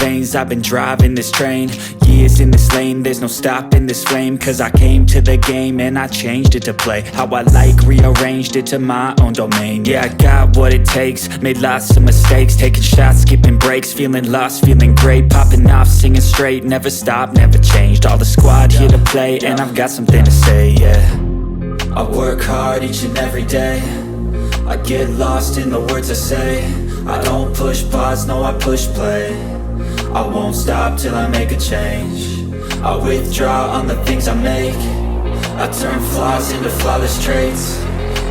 veins, I've been driving this train. Years in this lane, there's no stopping this flame. Cause I came to the game and I changed it to play how I like, rearranged it to my own domain. Yeah, I got what it takes, made lots of mistakes, taking shots, skipping breaks, feeling lost, feeling great, popping off, singing straight, never stopped, never changed. All the squad here to play, and I've got something to say, yeah. I work hard each and every day, I get lost in the words I say. I don't push pause, no I push play. I won't stop till I make a change. I withdraw on the things I make. I turn flaws into flawless traits.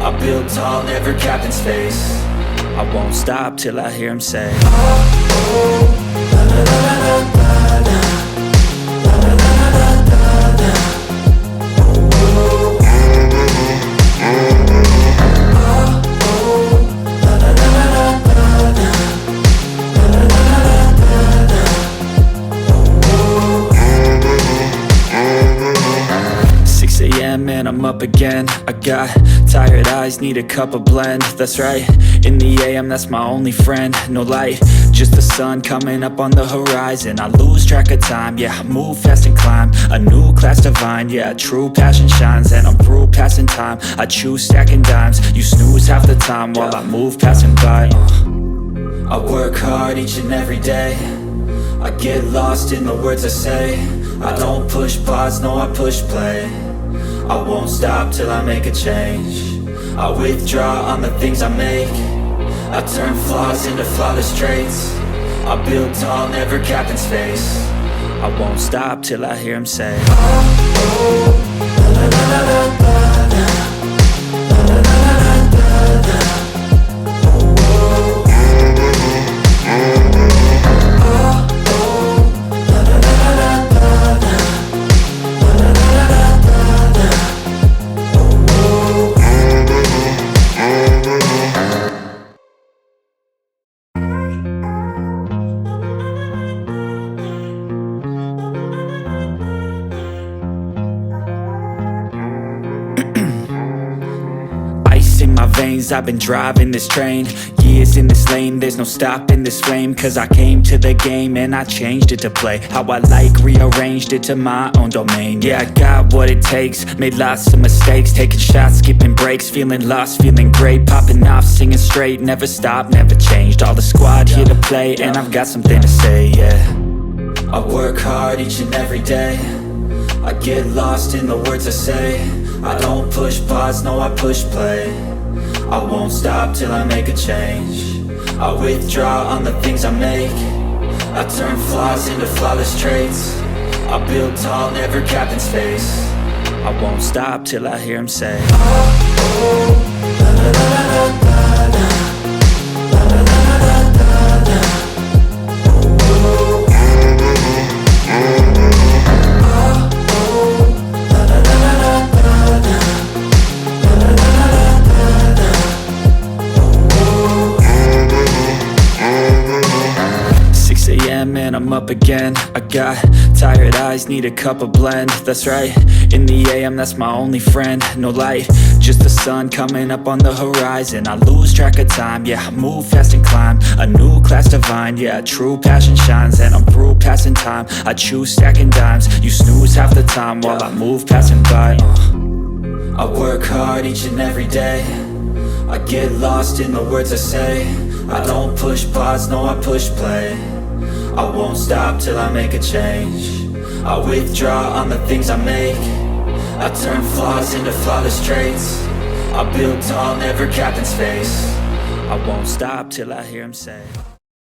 I build tall, never capped in space. I won't stop till I hear him say, oh, oh, la la la la la la. And I'm up again. I got tired eyes, need a cup of blend. That's right, in the AM, that's my only friend. No light, just the sun coming up on the horizon. I lose track of time, yeah, I move fast and climb a new class divine, yeah, true passion shines. And I'm through passing time, I choose stacking dimes. You snooze half the time while I move passing by. I work hard each and every day, I get lost in the words I say. I don't push pause, no I push play. I won't stop till I make a change. I withdraw on the things I make. I turn flaws into flawless traits. I build tall, never capped in space. I won't stop till I hear him say, oh, oh, la la la la la la. La la la la la la. Oh, oh. Oh, oh, la la la la la la. La la la la la. 'Ice in my veins, I've been driving this train. Years in this lane, there's no stopping this flame. Cause I came to the game and I changed it to play how I like, rearranged it to my own domain. Yeah, I got what it takes, made lots of mistakes, taking shots, skipping breaks, feeling lost, feeling great, popping off, singing straight, never stopped, never changed. All the squad here to play, and I've got something to say, yeah. I work hard each and every day, I get lost in the words I say. I don't push pause, no I push play. I won't stop till I make a change. I withdraw on the things I make. I turn flaws into flawless traits. I build tall, never capped in space. I won't stop till I hear him say, oh, oh, la la la la la la. La la la la la la la. Oh, oh. And I'm up again. I got tired eyes, need a cup of blend. That's right, in the AM, that's my only friend. No light, just the sun coming up on the horizon. I lose track of time, yeah, I move fast and climb a new class divine, yeah, true passion shines. And I'm through passing time, I choose stacking dimes. You snooze half the time while I move passing by. I work hard each and every day, I get lost in the words I say. I don't push pause, no I push play. I won't stop till I make a change. I withdraw on the things I make. I turn flaws into flawless traits. I build tall, never capped in space. I won't stop till I hear him say.